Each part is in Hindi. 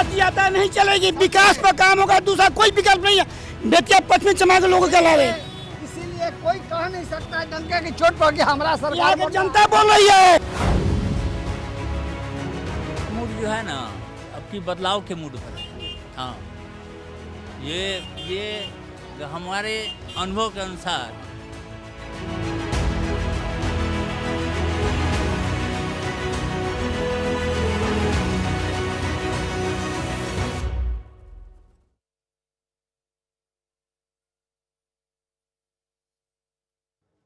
जाति आता नहीं चलेगी, विकास पर काम होगा, दूसरा कोई विकल्प नहीं है बेतिया पश्चिमी चंपारण के लोगों के अलावे। इसीलिए कोई कह नहीं सकता है डंके की चोट पर कि हमारा यहाँ सरकार की जनता बोल रही है। मूड जो है ना अब की बदलाव के मूड पर है। हाँ, ये हमारे अनुभव के अनुसार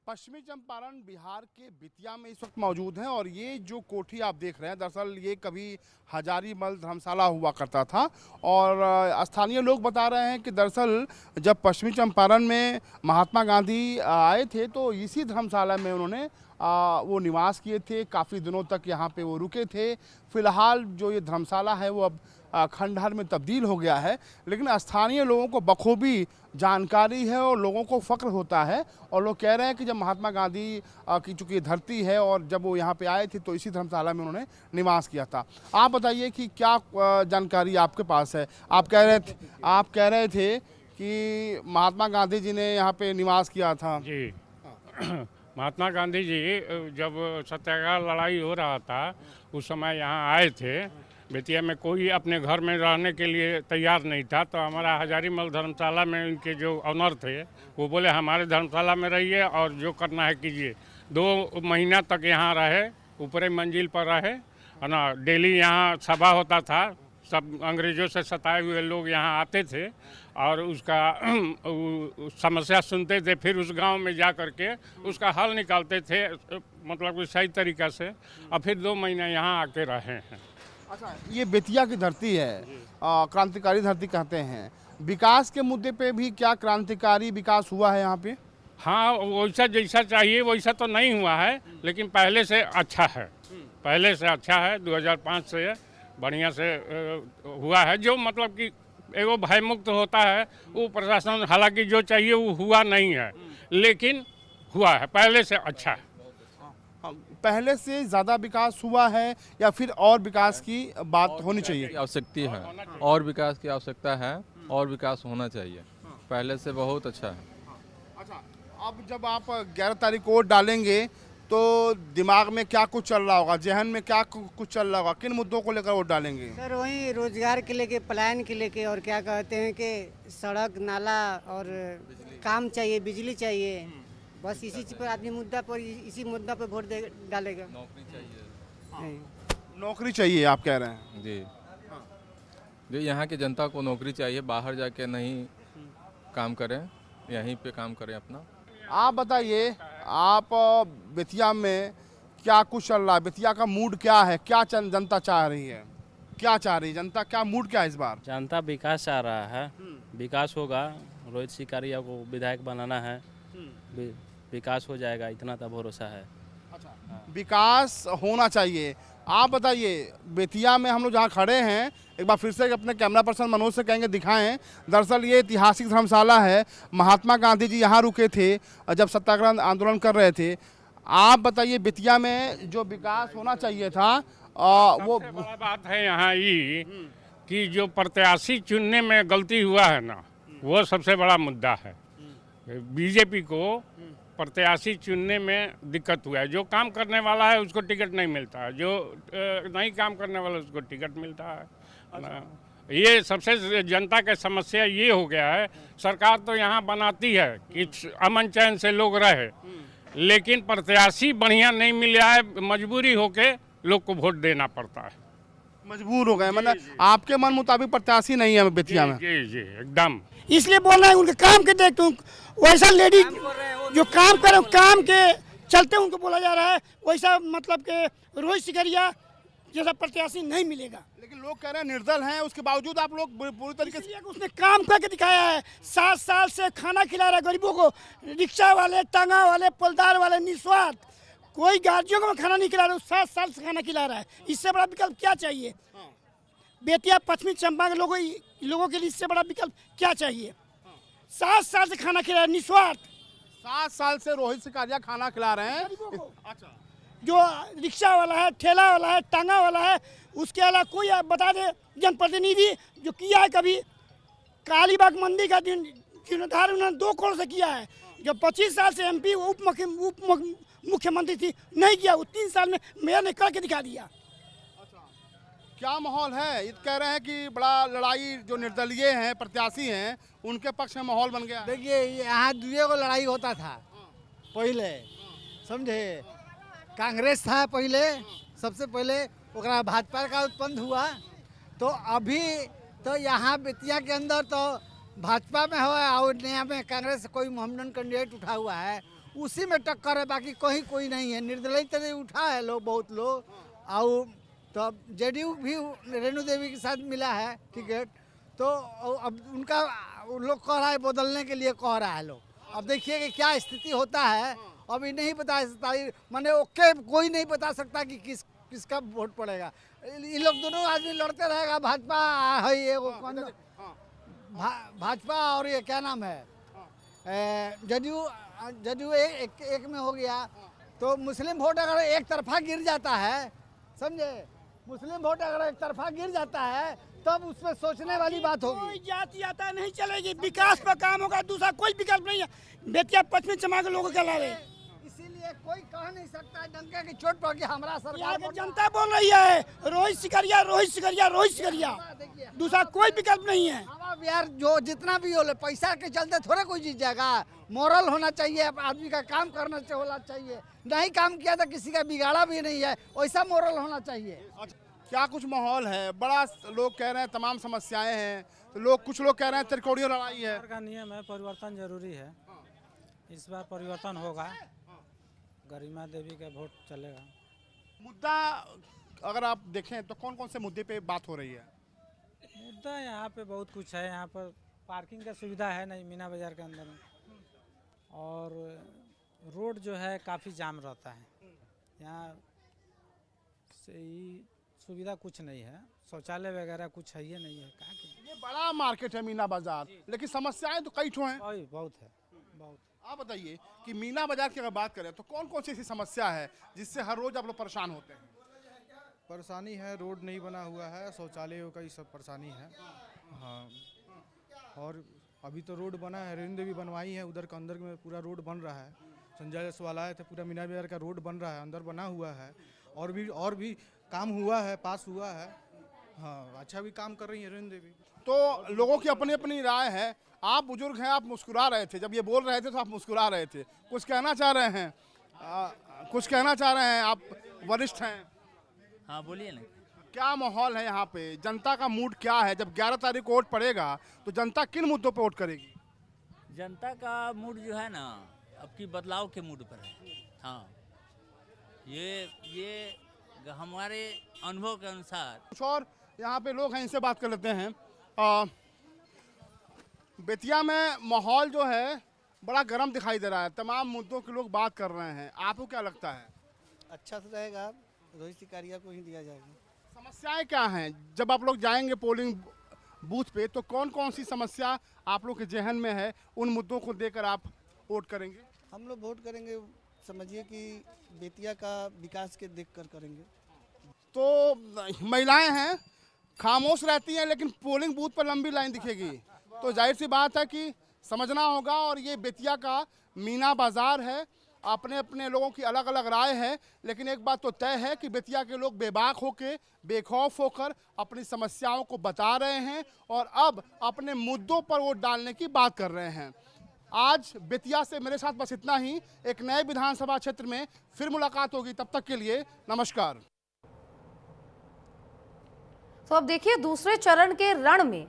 पश्चिमी चंपारण बिहार के बेतिया में इस वक्त मौजूद हैं और ये जो कोठी आप देख रहे हैं दरअसल ये कभी हजारीमल धर्मशाला हुआ करता था और स्थानीय लोग बता रहे हैं कि दरअसल जब पश्चिमी चंपारण में महात्मा गांधी आए थे तो इसी धर्मशाला में उन्होंने वो निवास किए थे, काफ़ी दिनों तक यहाँ पे वो रुके थे। फिलहाल जो ये धर्मशाला है वो अब खंडहर में तब्दील हो गया है, लेकिन स्थानीय लोगों को बखूबी जानकारी है और लोगों को फ़ख्र होता है और लोग कह रहे हैं कि जब महात्मा गांधी की चूँकि धरती है और जब वो यहाँ पे आए थे तो इसी धर्मशाला में उन्होंने निवास किया था। आप बताइए कि क्या जानकारी आपके पास है? आप कह रहे थे कि महात्मा गांधी जी ने यहाँ पे निवास किया था। जी महात्मा गांधी जी जब सत्याग्रह लड़ाई हो रहा था उस समय यहाँ आए थे। बेतिया में कोई अपने घर में रहने के लिए तैयार नहीं था, तो हमारा हजारीमल धर्मशाला में उनके जो ऑनर थे वो बोले हमारे धर्मशाला में रहिए और जो करना है कीजिए। 2 महीना तक यहाँ रहे, ऊपरी मंजिल पर रहे है ना। डेली यहाँ सभा होता था, सब अंग्रेज़ों से सताए हुए लोग यहाँ आते थे और उसका समस्या सुनते थे, फिर उस गांव में जा कर के उसका हल निकालते थे, मतलब कि सही तरीक़ा से। और फिर 2 महीने यहाँ आके रहे हैं। अच्छा, ये बेतिया की धरती है, क्रांतिकारी धरती कहते हैं। विकास के मुद्दे पे भी क्या क्रांतिकारी विकास हुआ है यहाँ पे? हाँ, वैसा जैसा चाहिए वैसा तो नहीं हुआ है, लेकिन पहले से अच्छा है। पहले से अच्छा है, 2005 से बढ़िया से हुआ है। जो मतलब कि एगो भय मुक्त होता है वो प्रशासन, हालांकि जो चाहिए वो हुआ नहीं है, लेकिन हुआ है, पहले से अच्छा है। पहले से ज़्यादा विकास हुआ है या फिर और विकास की बात होनी चाहिए? आवश्यकता है, और विकास की आवश्यकता है, और विकास होना चाहिए। पहले से बहुत अच्छा है। अच्छा, अब जब आप 11 तारीख को वोट डालेंगे तो दिमाग में क्या कुछ चल रहा होगा, जहन में क्या कुछ चल रहा होगा, किन मुद्दों को लेकर वोट डालेंगे? सर वही रोजगार के लेके, पलायन के लेके, और क्या कहते हैं कि सड़क नाला और काम चाहिए, बिजली चाहिए। बस इसी चीज़ पर आदमी मुद्दा पर, इसी मुद्दा पर वोट डालेगा। नौकरी चाहिए। नौकरी चाहिए आप कह रहे हैं? जी जो यहाँ की जनता को नौकरी चाहिए, बाहर जाके नहीं काम करें, यहीं पे काम करें अपना। आप बताइए, आप बेतिया में क्या कुछ चल रहा है? बेतिया का मूड क्या है? क्या जनता चाह रही है? क्या चाह रही है जनता? क्या मूड क्या है इस बार? जनता विकास चाह रहा है, विकास होगा। रोहित सिकारिया को विधायक बनाना है, विकास हो जाएगा, इतना तो भरोसा है। अच्छा, विकास होना चाहिए। आप बताइए, बेतिया में हम लोग जहाँ खड़े हैं, एक बार फिर से अपने कैमरा पर्सन मनोज से कहेंगे दिखाएं। दरअसल ये ऐतिहासिक धर्मशाला है, महात्मा गांधी जी यहाँ रुके थे जब सत्याग्रह आंदोलन कर रहे थे। आप बताइए, बेतिया में जो विकास होना चाहिए था वो बड़ा बात है यहाँ ये कि जो प्रत्याशी चुनने में गलती हुआ है ना, वो सबसे बड़ा मुद्दा है। बीजेपी को प्रत्याशी चुनने में दिक्कत हुआ है। जो काम करने वाला है उसको टिकट नहीं मिलता है, जो नहीं काम करने वाला उसको टिकट मिलता है ना। ये सबसे जनता की समस्या ये हो गया है। सरकार तो यहाँ बनाती है कि अमन चैन से लोग रहे, लेकिन प्रत्याशी बढ़िया नहीं मिला है, मजबूरी होके लोग को वोट देना पड़ता है। मजबूर हो गए, मतलब आपके मन मुताबिक प्रत्याशी नहीं है बेतिया में? जी जी एकदम। इसलिए बोल रहे हैं उनके काम के देखते हूँ, वैसा लेडी जो काम करे काम के चलते उनको बोला जा रहा है, वैसा मतलब के रोहित सिकरिया जैसा प्रत्याशी नहीं मिलेगा। लेकिन लोग कह रहे हैं निर्दल हैं, उसके बावजूद आप लोग पूरी तरीके से। उसने काम करके दिखाया है, 7 साल से खाना खिला रहा है गरीबों को, रिक्शा वाले, टांगा वाले, पोलदार वाले, निस्वार्थ, कोई गार्जियों को खाना नहीं खिला रहा है, 7 साल से खाना खिला रहा है। इससे बड़ा विकल्प क्या चाहिए? बेतिया पश्चिमी चंपारण के लोगों के लिए इससे बड़ा विकल्प क्या चाहिए? 7 साल से खाना खिला रहा है, निस्वार्थ। 7 साल से रोहित सिकारिया खाना खिला रहे हैं। गरीबों को। अच्छा, जो रिक्शा वाला है, ठेला वाला है, टांगा वाला है, उसके अलावा कोई आप बता दे जनप्रतिनिधि जो किया है कभी। कालीबाग मंदिर का जीर्णोद्धार उन्होंने 2 करोड़ से किया है। जो 25 साल से MP उप मुख्यमंत्री थी, नहीं किया। वो 3 साल में मेयर ने करके दिखा दिया। क्या माहौल है? ये कह रहे हैं कि बड़ा लड़ाई, जो निर्दलीय हैं प्रत्याशी हैं उनके पक्ष में माहौल बन गया है। देखिए यहाँ दुए को लड़ाई होता था पहले, समझे। कांग्रेस था पहले, सबसे पहले, ओकरा भाजपा का उत्पन्न हुआ। तो अभी तो यहाँ बेतिया के अंदर तो भाजपा में हुआ और नया में कांग्रेस से कोई मोहम्मदन कैंडिडेट उठा हुआ है, उसी में टक्कर है, बाकी कहीं कोई नहीं है। निर्दलीय तरह उठा है लोग, बहुत लोग। और तो JDU भी रेणु देवी के साथ मिला है टिकट। तो अब उनका लोग कह रहा है बदलने के लिए कह रहा है लोग। अब देखिए कि क्या स्थिति होता है, अभी नहीं बता सकता। माने ओके कोई नहीं बता सकता कि किसका वोट पड़ेगा। ये लोग दोनों आदमी लड़ते रहेगा। भाजपा है ये भाजपा और ये क्या नाम है JDU एक में हो गया। तो मुस्लिम वोट अगर एक तरफा गिर जाता है, समझे, मुस्लिम वोट अगर एक तरफा गिर जाता है तब उसमें सोचने वाली बात होगी। कोई जाति आता नहीं चलेगी, विकास पर काम होगा, दूसरा कोई विकल्प नहीं है। बेतिया पश्चिमी चमा के लोगों के अलावे इसीलिए कोई कह नहीं सकता है डंके की चोट पर कि हमारा यहाँ सरकार की जनता बोल रही है रोहित सिकरिया, रोहित सिकरिया, रोहित सिकरिया, दूसरा कोई विकल्प नहीं है। हवा बिहार जो जितना भी हो ले, पैसा के चलते थोड़े कोई जीत जाएगा। मोरल होना चाहिए, आदमी का काम करना होना चाहिए। नहीं काम किया तो किसी का बिगाड़ा भी नहीं है, वैसा मोरल होना चाहिए। क्या कुछ माहौल है? बड़ा लोग कह रहे हैं तमाम समस्याएं हैं, तो कुछ लोग कह रहे हैं त्रिकोणीय लड़ाई है। का नियम है, परिवर्तन जरूरी है। इस बार परिवर्तन होगा, गरिमा देवी का वोट चलेगा। मुद्दा अगर आप देखें तो कौन कौन से मुद्दे पे बात हो रही है? मुद्दा यहाँ पे बहुत कुछ है। यहाँ पर पार्किंग का सुविधा है नहीं मीना बाजार के अंदर में, और रोड जो है काफ़ी जाम रहता है। यहाँ सही सुविधा कुछ नहीं है, शौचालय वगैरह कुछ है ये नहीं है। कहाँ की ये बड़ा मार्केट है मीना बाजार, लेकिन समस्याएं तो कई ठो हैं। बहुत है, बहुत। आप बताइए कि मीना बाजार की अगर बात करें तो कौन कौन सी ऐसी समस्या है जिससे हर रोज आप लोग परेशान होते हैं? परेशानी है, रोड नहीं बना हुआ है, शौचालयों का ही सब परेशानी है। हाँ, और अभी तो रोड बना है, रेणु देवी बनवाई है, उधर का अंदर में पूरा रोड बन रहा है। संजय जायसवाल आए थे, पूरा मीना बाजार का रोड बन रहा है, अंदर बना हुआ है। और भी काम हुआ है, पास हुआ है। हाँ, अच्छा भी काम कर रही है रेणु देवी। तो लोगों की अपनी अपनी राय है। आप बुजुर्ग हैं, आप मुस्कुरा रहे थे, जब ये बोल रहे थे तो आप मुस्कुरा रहे थे। कुछ कहना चाह रहे हैं? कुछ कहना चाह रहे हैं? आप वरिष्ठ हैं। हाँ बोलिए ना। क्या माहौल है यहाँ पे? जनता का मूड क्या है? जब 11 तारीख को वोट पड़ेगा तो जनता किन मुद्दों पे वोट करेगी? जनता का मूड जो है ना, अब की बदलाव के मूड पर है। हाँ, ये हमारे अनुभव के अनुसार। कुछ और यहाँ पे लोग हैं, इनसे बात कर लेते हैं। बेतिया में माहौल जो है बड़ा गर्म दिखाई दे रहा है, तमाम मुद्दों के लोग बात कर रहे हैं। आपको क्या लगता है? अच्छा से रहेगा, रोहित सिकारिया को ही दिया जाएगा। समस्याएं क्या हैं? जब आप लोग जाएंगे पोलिंग बूथ पे तो कौन कौन सी समस्या आप लोग के जहन में है, उन मुद्दों को देकर आप वोट करेंगे? हम लोग वोट करेंगे, समझिए कि बेतिया का विकास के देख कर करेंगे। तो महिलाएं हैं, खामोश रहती हैं, लेकिन पोलिंग बूथ पर लंबी लाइन दिखेगी, तो जाहिर सी बात है कि समझना होगा। और ये बेतिया का मीना बाजार है, अपने अपने लोगों की अलग अलग राय है, लेकिन एक बात तो तय है कि बेतिया के लोग बेबाक होकर, बेखौफ होकर अपनी समस्याओं को बता रहे हैं और अब अपने मुद्दों पर वोट डालने की बात कर रहे हैं। आज बेतिया से मेरे साथ बस इतना ही। एक नए विधानसभा क्षेत्र में फिर मुलाकात होगी, तब तक के लिए नमस्कार। तो अब देखिए दूसरे चरण के रण में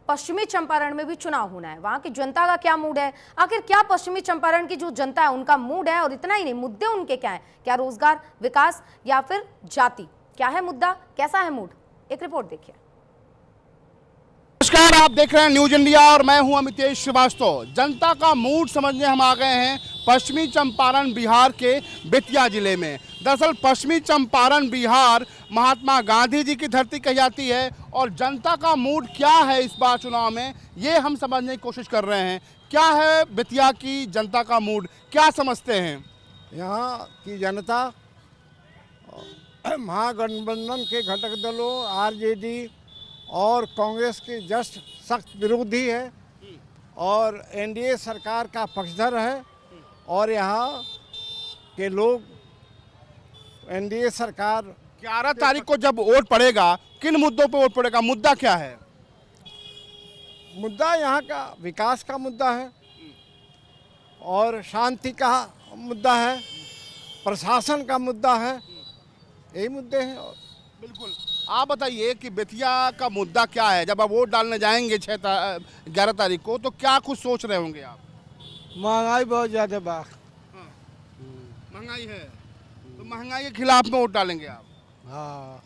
पश्चिमी चंपारण में भी चुनाव होना है। वहां की जनता का क्या मूड है, आखिर क्या पश्चिमी चंपारण की जो जनता है उनका मूड है, और इतना ही नहीं, मुद्दे उनके क्या हैं, क्या रोजगार, विकास या फिर जाति, क्या है मुद्दा, कैसा है मूड, एक रिपोर्ट देखिए। नमस्कार, आप देख रहे हैं न्यूज इंडिया और मैं हूं अमितेश श्रीवास्तव। जनता का मूड समझने हम आ गए हैं पश्चिमी चंपारण बिहार के बेतिया जिले में। दरअसल पश्चिमी चंपारण बिहार महात्मा गांधी जी की धरती कही जाती है, और जनता का मूड क्या है इस बार चुनाव में, ये हम समझने की कोशिश कर रहे हैं। क्या है बेतिया की जनता का मूड, क्या समझते हैं? यहाँ की जनता महागठबंधन के घटक दलों आरजेडी और कांग्रेस के जस्ट सख्त विरोधी है और एनडीए सरकार का पक्षधर है और यहाँ के लोग एनडीए सरकार 11 तारीख को जब वोट पड़ेगा, किन मुद्दों पे वोट पड़ेगा? मुद्दा क्या है? मुद्दा यहाँ का विकास का मुद्दा है और शांति का मुद्दा है, प्रशासन का मुद्दा है, यही मुद्दे हैं। बिल्कुल। आप बताइए कि बेतिया का मुद्दा क्या है? जब आप वोट डालने जाएंगे 11 तारीख को, तो क्या कुछ सोच रहे होंगे आप? महंगाई बहुत ज़्यादा बा। महंगाई है तो महंगाई के खिलाफ में वोट डालेंगे आप? हाँ।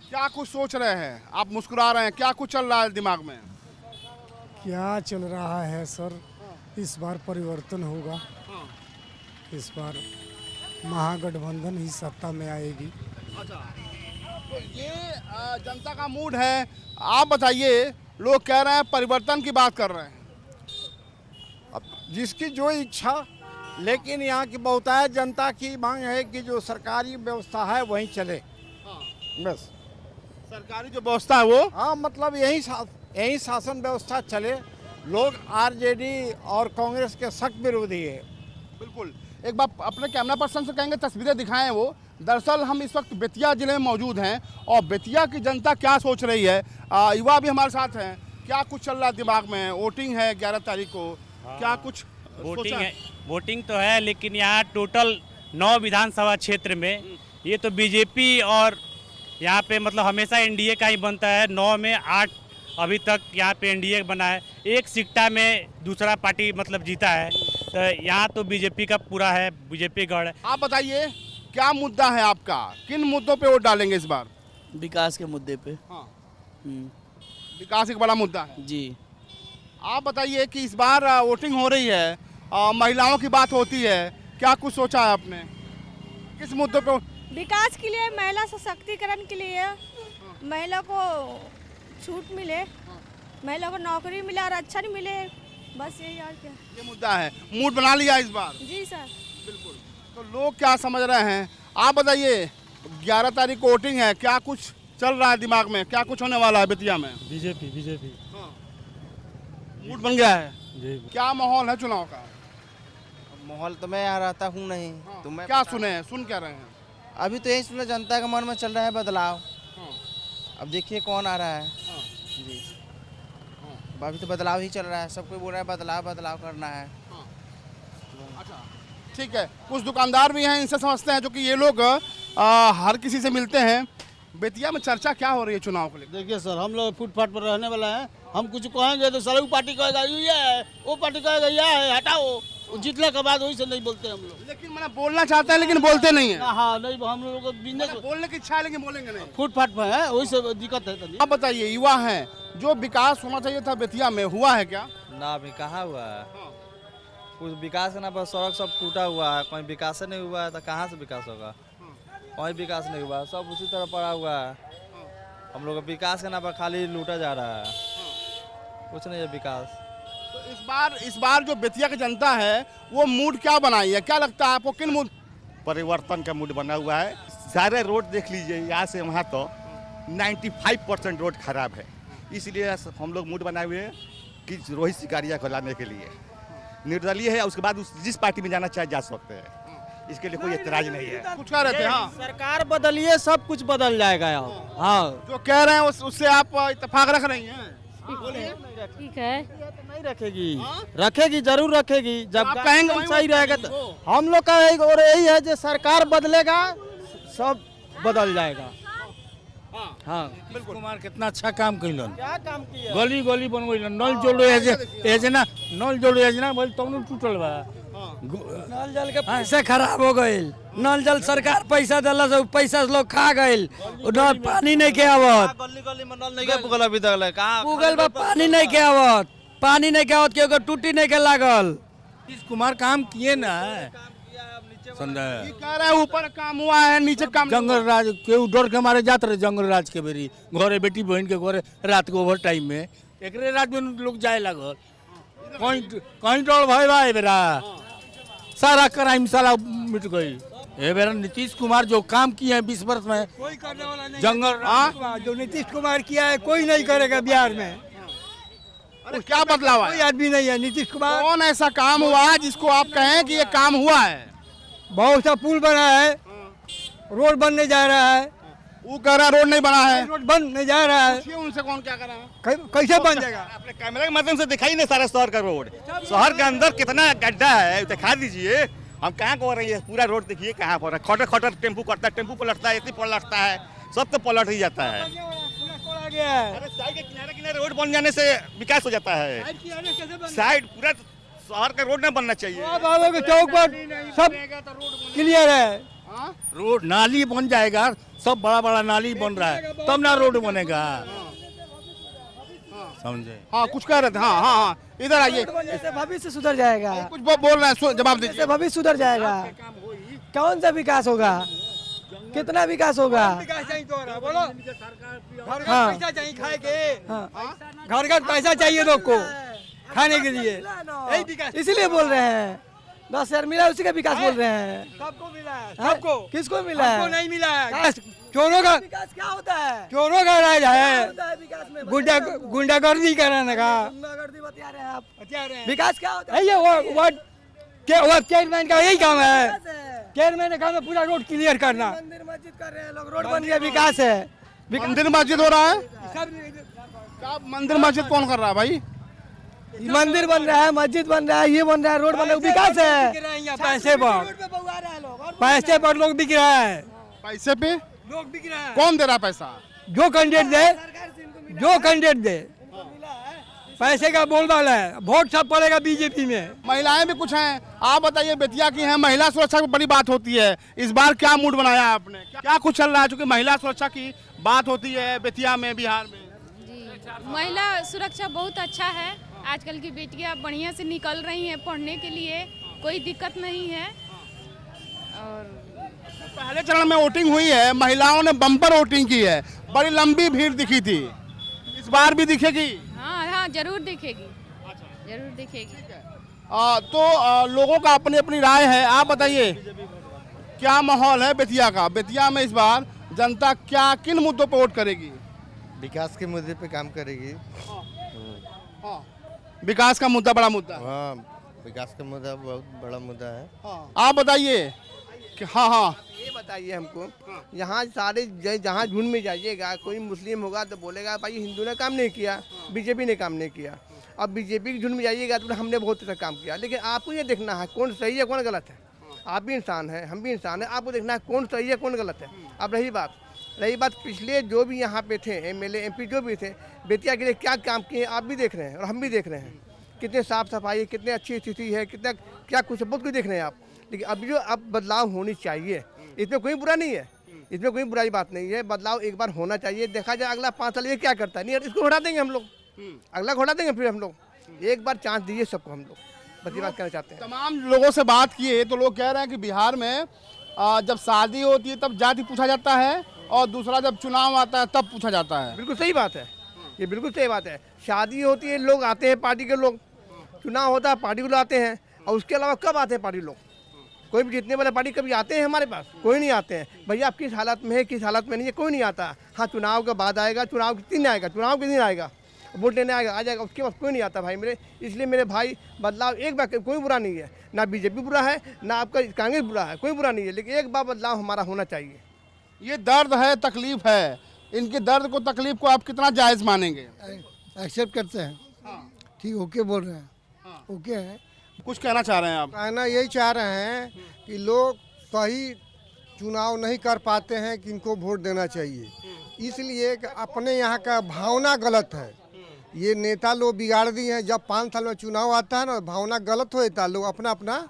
क्या कुछ सोच रहे हैं? आप मुस्कुरा रहे हैं, क्या कुछ चल रहा है दिमाग में? क्या चल रहा है सर, इस बार परिवर्तन होगा। इस बार महागठबंधन ही सत्ता में आएगी। अच्छा, तो ये जनता का मूड है। आप बताइए, लोग कह रहे हैं परिवर्तन की बात कर रहे हैं। अब जिसकी जो इच्छा, लेकिन यहाँ की बहुतायत जनता की मांग है कि जो सरकारी व्यवस्था है वहीं चले। बस सरकारी जो व्यवस्था है वो, हाँ, मतलब यही शासन व्यवस्था चले। लोग आरजेडी और कांग्रेस के सख्त विरोधी है। बिल्कुल। एक बार अपने कैमरा पर्सन से कहेंगे तस्वीरें दिखाएं वो। दरअसल हम इस वक्त बेतिया जिले में मौजूद हैं और बेतिया की जनता क्या सोच रही है, युवा भी हमारे साथ हैं। क्या कुछ चल रहा है दिमाग में? वोटिंग है 11 तारीख को, क्या कुछ वोटिंग है? वोटिंग तो है, लेकिन यहाँ टोटल 9 विधानसभा क्षेत्र में ये तो बीजेपी और यहाँ पे मतलब हमेशा एनडीए का ही बनता है। 9 में 8 अभी तक यहाँ पे एनडीए बना है। एक सिक्टा में दूसरा पार्टी मतलब जीता है, तो यहाँ तो बीजेपी का पूरा है, बीजेपी गढ़ है। आप बताइए क्या मुद्दा है आपका? किन मुद्दों पे वोट डालेंगे इस बार? विकास के मुद्दे पे। हाँ। विकास एक बड़ा मुद्दा है जी। आप बताइए कि इस बार वोटिंग हो रही है, महिलाओं की बात होती है, क्या कुछ सोचा है आपने? किस मुद्दों पे? विकास के लिए, महिला सशक्तिकरण के लिए, महिला को छूट मिले, महिला को नौकरी मिले और अच्छा नहीं मिले, बस यही और क्या। ये मुद्दा है। मूड बना लिया इस बार? जी सर। बिल्कुल। तो लोग क्या समझ रहे हैं? आप बताइए, 11 तारीख को वोटिंग है, क्या कुछ चल रहा है दिमाग में? क्या कुछ होने वाला है बेतिया में? बीजेपी। मूड बन गया है जी। क्या माहौल है चुनाव का? माहौल तो मैं यहाँ रहता हूँ नहीं। तो मैं क्या सुने हैं? सुन क्या रहे हैं? अभी तो यही सुना, जनता के मन में चल रहा है बदलाव। अब देखिए कौन आ रहा है। जी। अभी तो बदलाव ही चल रहा है, सब कोई बोल रहा है बदलाव करना है। अच्छा, ठीक है। कुछ दुकानदार भी हैं, इनसे समझते हैं, जो कि ये लोग हर किसी से मिलते हैं। बेतिया में चर्चा क्या हो रही है चुनाव को लेकर? देखिए सर, हम लोग फुटपाथ पर रहने वाला है। हम कुछ कहेंगे तो सारे पार्टी कहेगा ये है, वो पार्टी कहेगा यह है, हटाओ। जीतने के बाद वही से नहीं बोलते हम लोग। लेकिन मैंने बोलना चाहते हैं लेकिन बोलते नहीं है। हाँ, नहीं, हम लोगों को बिजनेस बोलने की इच्छा है लेकिन बोलेंगे नहीं। फुटपाथ पर है, वही से दिक्कत है। आप बताइए, युवा हैं, जो विकास होना चाहिए था बेतिया में, हुआ है क्या? ना, अभी कहाँ हुआ है कुछ विकास ना, बस सड़क सब टूटा हुआ है, कहीं विकास नहीं हुआ है तो कहाँ से विकास होगा? कहीं विकास नहीं हुआ, सब उसी तरह पड़ा हुआ है। हम लोग विकास के नाम पर खाली लूटा जा रहा है, कुछ नहीं है विकास। तो इस बार जो बेतिया की जनता है वो मूड क्या बनाई है? क्या लगता है आपको, किन मूड? परिवर्तन का मूड बना हुआ है। सारे रोड देख लीजिए, यहाँ से वहाँ तो 95% रोड खराब है। इसलिए हम लोग मूड बनाए हुए हैं कि रोहित सिकारिया को लाने के लिए। निर्दलीय है, उसके बाद जिस पार्टी में जाना चाहे जा सकते हैं, इसके लिए कोई एतराज नहीं है। कुछ कह रहे थे? हाँ, सरकार बदलिए, सब कुछ बदल जाएगा यहाँ। हाँ, जो कह रहे हैं उससे आप इत्तेफाक रख रही हैं? ठीक है। नहीं रखेगी, जरूर रखेगी। जब आप कहेंगे सही रहेगा तो हम लोग का और यही है, जो सरकार बदलेगा सब बदल जाएगा। हाँ, बिल्कुल। कुमार कितना अच्छा काम कैलन। क्या काम किया? गली बनवैलन, नल जोड़ो योजना बोल तब टूटल बा। नल जल के पैसे खराब हो गए। नल जल सरकार पैसा दिला, सब पैसा लोग खा गए। नल पानी नहीं के आवत, गली में नल नहीं के पुगल अभी तक कहाँ पुगल बा, पानी नहीं के आवत, क्योंकि टूटी नहीं के लागल। कुमार काम किए ना, ये कह रहे हैं ऊपर काम हुआ है, नीचे काम। जंगल राज केहू डर के मारे जाते रहे, जंगल राज के बेरी घरे बेटी बहन के घरे रात को ओवर टाइम में एक रात में लोग जाए लागल। कहीं डर भय बा बेरा, सारा क्राइम सारा मिट गई। ये मेरा नीतीश कुमार जो काम किए हैं 20 वर्ष में, कोई करने वाला नहीं जंगल जो नीतीश कुमार किया है कोई नहीं करेगा बिहार में। अरे क्या बदलाव कोई है? आदमी नहीं है नीतीश कुमार। कौन ऐसा काम हुआ है जिसको आप कहें कि ये काम हुआ है? बहुत सा पुल बना है, रोड बनने जा रहा है। वो कह रहा रोड नहीं बना है, रोड बनने जा रहा है। पूछिए उनसे कौन क्या कर रहा है। कैसे बन जाएगा? अपने कैमरे के माध्यम से दिखाई नहीं सारा शहर का रोड, शहर के अंदर कितना गड्ढा है दिखा दीजिए। हम कहाँ को रही है, पूरा रोड देखिए कहाँ पर है। खटर खटर टेम्पू करता है, टेम्पू पलटता है, इतनी पलटता है, सब तो पलट ही जाता है। अरे साइड के किनारे किनारे रोड बन जाने से विकास हो जाता है। साइड पूरा शहर का रोड नहीं बनना चाहिए। बाबा के चौक पर सब क्लियर है। रोड नाली बन जाएगा, सब बड़ा बड़ा नाली बन रहा है, तब ना रोड बनेगा, समझे? हाँ कुछ कह रहे थे। हाँ हाँ हाँ, इधर आइए। जैसे भविष्य सुधर जाएगा, कुछ बोल रहे हैं, जवाब दीजिए। भविष्य सुधर जाएगा। कौन सा विकास होगा, कितना विकास होगा? विकास चाहिए तो बोलो, घर का हाँ। पैसा चाहिए खाए के, घर का पैसा चाहिए लोग को खाने के लिए, यही विकास। इसीलिए बोल रहे हैं 10,000 मिला, उसी का विकास बोल रहे हैं। सबको मिला है, हाँ? सबको। किसको मिला है? हमको नहीं मिला है। चोरों का विकास क्या होता है? चोरों का राज है, विकास में गुंडागर्दी कराने का। गुंडागर्दी बता रहे हैं आप। बता रहे हैं। विकास क्या होता है? ये वो चेयरमैन का यही काम है। चेयरमैन का काम है पूरा रोड क्लियर करना। मंदिर मस्जिद कर रहे हैं लोग, रोड बन गया, विकास है। मंदिर मस्जिद हो रहा है। सब क्या मंदिर मस्जिद कौन कर रहा है भाई? मंदिर बन रहा है, मस्जिद बन रहा है, ये बन रहा है, रोड बन रहा है, विकास है। पैसे पर लोग बिक रहा है, पैसे पे लोग बिक रहा है। कौन दे रहा है पैसा? जो कैंडिडेट दे पैसे का बोलबाला है। वोट सब पड़ेगा बीजेपी में। महिलाएं भी कुछ हैं, आप बताइए। बेतिया की हैं, महिला सुरक्षा की बड़ी बात होती है, इस बार क्या मूड बनाया आपने? क्या कुछ चल रहा है? चूंकि महिला सुरक्षा की बात होती है बेतिया में, बिहार में। जी, महिला सुरक्षा बहुत अच्छा है। आजकल की बेटियां बढ़िया से निकल रही हैं पढ़ने के लिए, कोई दिक्कत नहीं है। और पहले चरण में वोटिंग हुई है, महिलाओं ने बम्पर वोटिंग की है, बड़ी लंबी भीड़ दिखी थी, इस बार भी दिखेगी? हाँ हाँ, जरूर दिखेगी, जरूर दिखेगी। लोगों का अपनी अपनी राय है, आप बताइए क्या माहौल है बेतिया का? बेतिया में इस बार जनता क्या किन मुद्दों पर वोट करेगी? विकास के मुद्दे पे काम करेगी। विकास का मुद्दा बड़ा मुद्दा। हाँ, विकास का मुद्दा बहुत बड़ा मुद्दा है। आप बताइए। हाँ हाँ, ये बताइए हमको, यहाँ सारे जहाँ झुंड में जाइएगा, कोई मुस्लिम होगा तो बोलेगा भाई हिंदू ने काम नहीं किया, बीजेपी ने काम नहीं किया। अब बीजेपी के झुंड में जाइएगा तो हमने बहुत अच्छा काम किया। लेकिन आपको ये देखना है कौन सही है कौन गलत है। आप भी इंसान हैं, हम भी इंसान हैं, आपको देखना है कौन सही है कौन गलत है। अब रही बात पिछले जो भी यहाँ पे थे एमएलए एमपी जो भी थे, बेतिया के लिए क्या काम किए आप भी देख रहे हैं और हम भी देख रहे हैं। कितने साफ सफाई, कितने अच्छी स्थिति है, कितना क्या कुछ बहुत कुछ देख रहे हैं आप। लेकिन अभी जो अब बदलाव होनी चाहिए, इसमें कोई बुरा नहीं है, इसमें कोई बुराई बात नहीं है। बदलाव एक बार होना चाहिए, देखा जाए अगला 5 साल ये क्या करता है। नहीं, इसको हटा देंगे हम लोग, अगला हटा देंगे फिर हम लोग। एक बार चांस दीजिए सबको, हम लोग बस ये बात कहना चाहते हैं। तमाम लोगों से बात किए तो लोग कह रहे हैं कि बिहार में जब शादी होती है तब जाति पूछा जाता है, और दूसरा जब चुनाव आता है तब पूछा जाता है। बिल्कुल सही बात है, ये बिल्कुल सही बात है। शादी होती है, लोग आते हैं पार्टी के लोग, चुनाव होता है पार्टी के लोग आते हैं, और उसके अलावा कब आते हैं पार्टी लोग? कोई भी जीतने वाले पार्टी कभी आते हैं हमारे पास? कोई नहीं आते हैं। भैया आप किस हालत में है, किस हालत में नहीं है, कोई नहीं आता। हाँ, चुनाव के बाद आएगा, चुनाव के दिन आएगा, चुनाव के दिन आएगा, वोट लेने आएगा, आ जाएगा, उसके बाद कोई नहीं आता भाई मेरे। इसलिए मेरे भाई बदलाव एक बार, कोई बुरा नहीं है, ना बीजेपी बुरा है ना आपका कांग्रेस बुरा है, कोई बुरा नहीं है, लेकिन एक बार बदलाव हमारा होना चाहिए। ये दर्द है, तकलीफ है, इनके दर्द को तकलीफ को आप कितना जायज मानेंगे? एक्सेप्ट करते हैं, ठीक, ओके बोल रहे हैं, ओके है। कुछ कहना चाह रहे हैं आप? कहना यही चाह रहे हैं कि लोग सही चुनाव नहीं कर पाते हैं कि इनको वोट देना चाहिए, इसलिए कि अपने यहाँ का भावना गलत है। ये नेता लोग बिगाड़ दिए हैं। जब 5 साल में चुनाव आता है ना, भावना गलत हो जाता है, लोग अपना अपना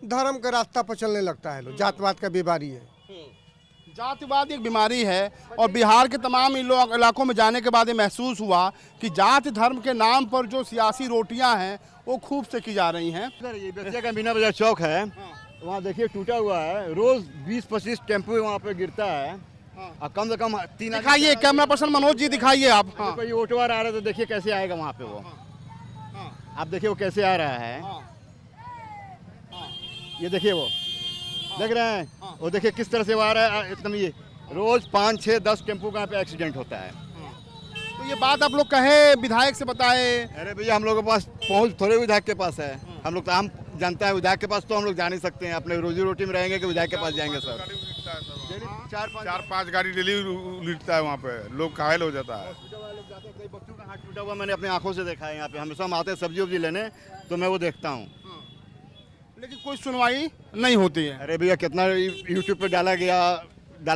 धर्म का रास्ता पर चलने लगता है। लोग जातवाद का बीमारी है, जातिवाद एक बीमारी है। और बिहार के तमाम इलाकों में जाने के बाद ये महसूस हुआ कि जाति धर्म के नाम पर जो सियासी रोटियां हैं वो खूब से की जा रही हैं। ये बेतिया का मीना बाजार चौक है, वहाँ देखिए टूटा हुआ है, रोज 20-25 टेम्पो वहाँ पे गिरता है, और कम से कम 3 दिखाइए, कैमरा पर्सन मनोज जी दिखाइए आप। कोई ऑटो आ रहा है तो देखिए कैसे आएगा वहाँ पे वो। आप देखिए वो कैसे आ रहा है, ये देखिए वो देख रहे हैं वो देखिए किस तरह से वो आ रहा है एकदम। ये रोज 5, 6, 10 टेम्पो का यहाँ पे एक्सीडेंट होता है। तो ये बात आप लोग कहे, विधायक से बताए? अरे भैया हम लोगों के पास पहुँच थोड़े विधायक के पास है। हम लोग तो आम जनता है, विधायक के पास तो हम लोग जा नहीं सकते हैं। अपने रोजी रोटी में रहेंगे कि विधायक के पास जाएंगे सर? 4-5 गाड़ी डेली लूटता है वहाँ पे, लोग घायल हो जाता है। कई बच्चों का हाथ टूटा हुआ मैंने अपनी आंखों से देखा है। यहाँ पे हमेशा हम आते हैं सब्जी वब्जी लेने, तो मैं वो देखता हूँ, लेकिन कोई सुनवाई नहीं होती है। अरे भैया कितना यूट्यूब पे डाला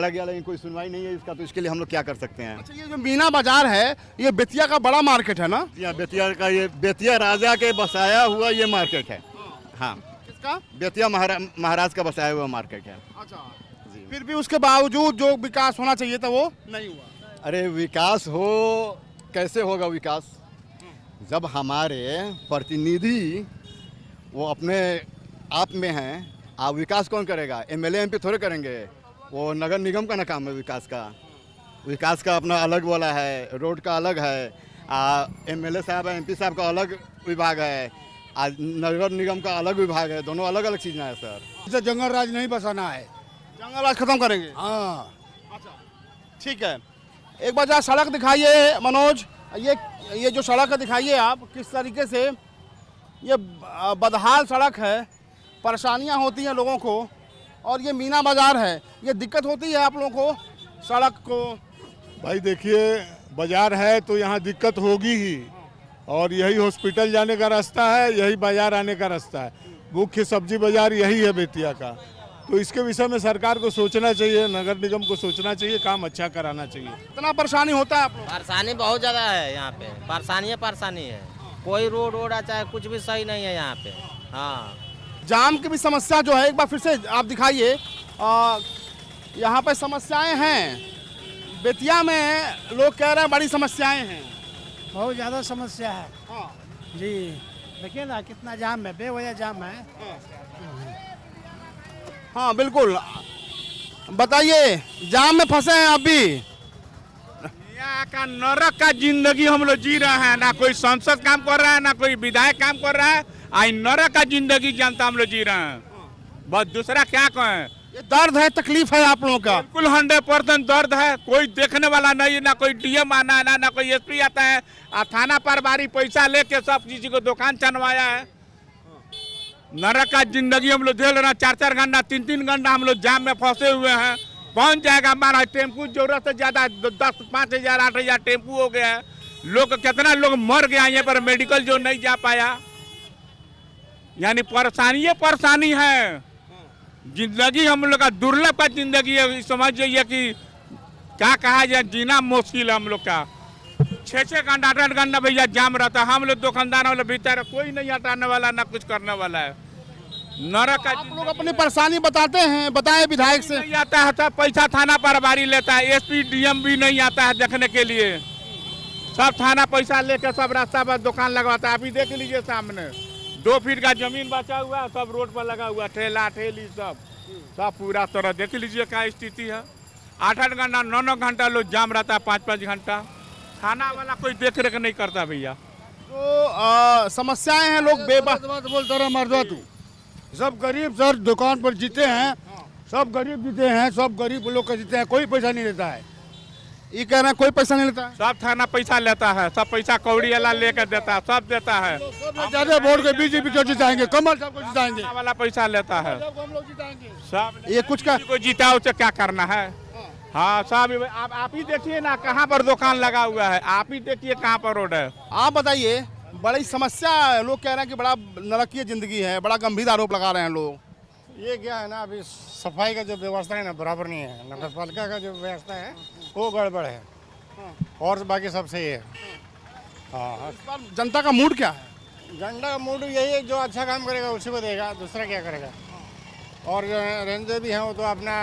गया लेकिन कोई सुनवाई नहीं है इसका। तो इसके लिए हम लोग क्या कर सकते हैं? अच्छा, ये जो मीना बाजार है ये बेतिया का बड़ा मार्केट है ना? यहाँ बेतिया का, ये बेतिया राजा के बसाया हुआ ये मार्केट है। हाँ, किसका? बेतिया महाराज का बसाया हुआ मार्केट है। अच्छा, फिर भी उसके बावजूद जो विकास होना चाहिए था वो नहीं हुआ। अरे विकास हो कैसे होगा विकास, जब हमारे प्रतिनिधि वो अपने आप में हैं। आप विकास कौन करेगा? एमएलए एमपी थोड़े करेंगे, वो नगर निगम का ना काम है विकास का। विकास का अपना अलग वाला है, रोड का अलग है, एमएलए साहब एमपी साहब का अलग विभाग है, आज नगर निगम का अलग विभाग है। दोनों अलग अलग चीज़ें हैं सर। इसे जंगल राज नहीं बसाना है, जंगल राज खत्म करेंगे। हाँ अच्छा, ठीक है। एक बार जरा सड़क दिखाइए मनोज, ये जो सड़क है दिखाइए आप, किस तरीके से ये बदहाल सड़क है, परेशानियां होती हैं लोगों को। और ये मीना बाजार है, ये दिक्कत होती है आप लोगों को सड़क को? भाई देखिए, बाजार है तो यहाँ दिक्कत होगी ही, और यही हॉस्पिटल जाने का रास्ता है, यही बाजार आने का रास्ता है। मुख्य सब्जी बाजार यही है बेतिया का। तो इसके विषय में सरकार को सोचना चाहिए, नगर निगम को सोचना चाहिए, काम अच्छा कराना चाहिए। इतना परेशानी होता है आप लोग? परेशानी बहुत ज़्यादा है यहाँ पे, परेशानी है। कोई रोड चाहे कुछ भी सही नहीं है यहाँ पे। हाँ, जाम की भी समस्या जो है, एक बार फिर से आप दिखाइए। यहाँ पे समस्याएं हैं, बेतिया में लोग कह रहे हैं बड़ी समस्याएं हैं। बहुत ज़्यादा समस्या है। हाँ जी, देखिए ना कितना जाम है, बेवजह जाम है। हाँ बिल्कुल, बताइए, जाम में फंसे हैं अभी? यहाँ का नरक का जिंदगी हम लोग जी रहे हैं। ना कोई सांसद काम कर रहा है, ना कोई विधायक काम कर रहा है। आई नरक का जिंदगी जनता हम लोग जी रहे हैं। बस दूसरा क्या कहें? ये दर्द है, तकलीफ है आप लोगों का? बिल्कुल 100% दर्द है। कोई देखने वाला नहीं, ना कोई डीएम आना है, ना कोई एसपी आता है। थाना पर बारी पैसा लेके सब किसी को दुकान चनवाया है। नरक का जिंदगी हम लोग झेल रहे हैं। 4-4 घंटा 3-3 घंटा हम लोग जाम में फंसे हुए हैं। पहुंच जाएगा हमारा टेम्पू, जरूरत से ज्यादा 10, 5,000, 8,000 टेम्पू हो गया है। लोग कितना लोग मर गया यहाँ पर, मेडिकल जो नहीं जा पाया। यानी परेशानी है। जिंदगी हम लोग का दुर्लभ का जिंदगी है। समझ जाइए कि क्या कहा जाए, जीना मुश्किल है हम लोग का। 6-6 घंटा 8 घंटा भैया जाम रहता है। हम लोग दुकानदार वाले भीतर, कोई नहीं हटाने वाला, ना कुछ करने वाला है। नरक का आप लोग अपनी परेशानी बताते हैं, बताएं विधायक से। नहीं आता है, सब पैसा थाना पर बारी लेता है। एसपी डीएम भी नहीं आता है देखने के लिए। सब थाना पैसा लेकर सब रास्ता पर दुकान लगवाता है। अभी देख लीजिए सामने 2 फीट का जमीन बचा हुआ है, सब रोड पर लगा हुआ, ठेला ठेली सब पूरा तरह देख लीजिए क्या स्थिति है। 8-8 घंटा 9-9 घंटा लोग जाम रहता है, 5-5 घंटा। थाना वाला कोई देख रेख नहीं करता भैया। तो समस्याएं हैं, लोग बेबस बोलता रहा मर्दवा तू। सब गरीब सर दुकान पर जीते हैं, सब गरीब जीते हैं, सब गरीब लोग का जीते हैं, कोई पैसा नहीं लेता है। ये कह रहे हैं कोई पैसा नहीं लेता है? सब थाना पैसा लेता है, सब पैसा कौड़ी वाला लेकर देता है, सब देता है। ज्यादा वोट के बीजेपी को जिताएंगे, कमल साहब को जिताएंगे, वाला पैसा लेता है सब। ये कुछ का को जीता उसे क्या करना है? हाँ सब आप ही देखिए ना कहाँ पर दुकान लगा हुआ है, आप ही देखिए कहाँ पर रोड है। आप बताइए, बड़ी समस्या है। लोग कह रहे हैं कि बड़ा नरकीय जिंदगी है, बड़ा गंभीर आरोप लगा रहे हैं लोग। ये क्या है ना, अभी सफाई का जो व्यवस्था है ना बराबर नहीं है। नगर पालिका का जो व्यवस्था है वो गड़बड़ है, और बाकी सब सही है। हाँ, इस बार जनता का मूड क्या है? जनता का मूड यही है, जो अच्छा काम करेगा उसी को देगा, दूसरा क्या करेगा। और जो रेंजर भी हैं वो तो अपना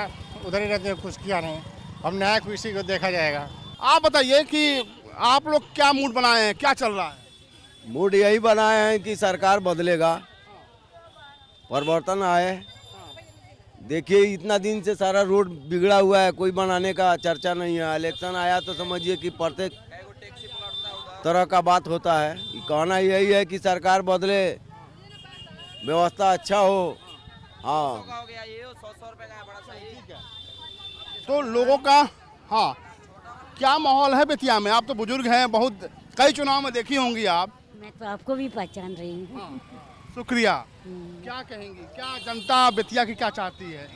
उधर ही रहते हैं, कुछ किया नहीं। अब नया किसी को देखा जाएगा। आप बताइए कि आप लोग क्या मूड बनाए हैं, क्या चल रहा है? मूड यही बनाए हैं कि सरकार बदलेगा, परिवर्तन आए। देखिए इतना दिन से सारा रोड बिगड़ा हुआ है, कोई बनाने का चर्चा नहीं है। इलेक्शन आया तो समझिए कि प्रत्येक तरह का बात होता है। कहना यही है कि सरकार बदले, व्यवस्था अच्छा हो, हाँ तो लोगों का हाँ क्या माहौल है बेतिया में? आप तो बुजुर्ग हैं, बहुत कई चुनाव में देखी होंगी आप। मैं तो आपको भी पहचान रही हूँ। शुक्रिया। क्या कहेंगी, क्या जनता बेतिया की क्या चाहती है?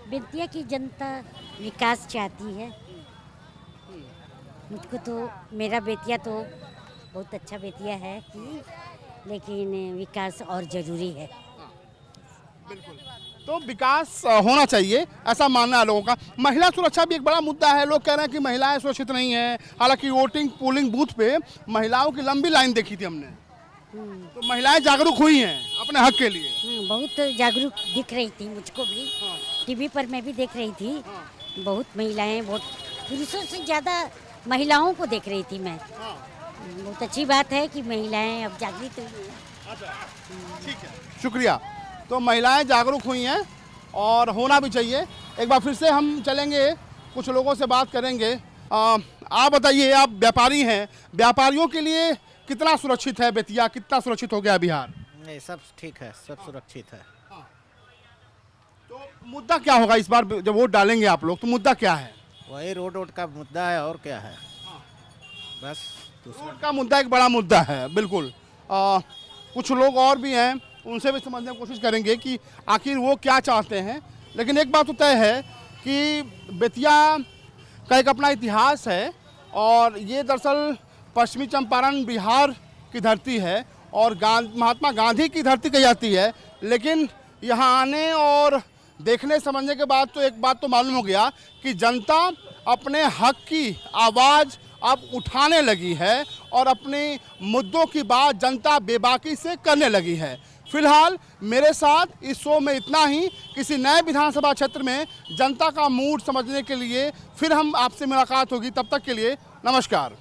बेतिया की जनता विकास चाहती है। मुझको तो मेरा बेतिया तो बहुत अच्छा बेतिया है कि लेकिन विकास और ज़रूरी है। बिल्कुल, तो विकास होना चाहिए ऐसा मानना है लोगों का। महिला सुरक्षा भी एक बड़ा मुद्दा है। लोग कह रहे हैं कि महिलाएं सुरक्षित नहीं हैं। हालांकि वोटिंग पोलिंग बूथ पे महिलाओं की लंबी लाइन देखी थी हमने, तो महिलाएं जागरूक हुई हैं अपने हक के लिए। बहुत जागरूक दिख रही थी मुझको भी। टीवी पर मैं भी देख रही थी। बहुत महिलाएं, बहुत पुरुषों से ज़्यादा महिलाओं को देख रही थी मैं। बहुत अच्छी बात है कि महिलाएं अब जागृत हुई हैं। ठीक है, शुक्रिया। तो महिलाएं जागरूक हुई हैं और होना भी चाहिए। एक बार फिर से हम चलेंगे, कुछ लोगों से बात करेंगे। आप बताइए, आप व्यापारी हैं, व्यापारियों के लिए कितना सुरक्षित है बेतिया, कितना सुरक्षित हो गया बिहार? नहीं, सब ठीक है, सब सुरक्षित है। तो मुद्दा क्या होगा इस बार जब वोट डालेंगे आप लोग, तो मुद्दा क्या है? वही रोड का मुद्दा है, और क्या है? बस रोड का मुद्दा एक बड़ा मुद्दा है, बिल्कुल। कुछ लोग और भी हैं, उनसे भी समझने की कोशिश करेंगे कि आखिर वो क्या चाहते हैं। लेकिन एक बात तो तय है कि बेतिया का एक अपना इतिहास है और ये दरअसल पश्चिमी चंपारण बिहार की धरती है और महात्मा गांधी की धरती कही जाती है। लेकिन यहाँ आने और देखने समझने के बाद तो एक बात तो मालूम हो गया कि जनता अपने हक की आवाज़ अब उठाने लगी है और अपने मुद्दों की बात जनता बेबाकी से करने लगी है। फिलहाल मेरे साथ इस शो में इतना ही। किसी नए विधानसभा क्षेत्र में जनता का मूड समझने के लिए फिर हम आपसे मुलाकात होगी। तब तक के लिए नमस्कार।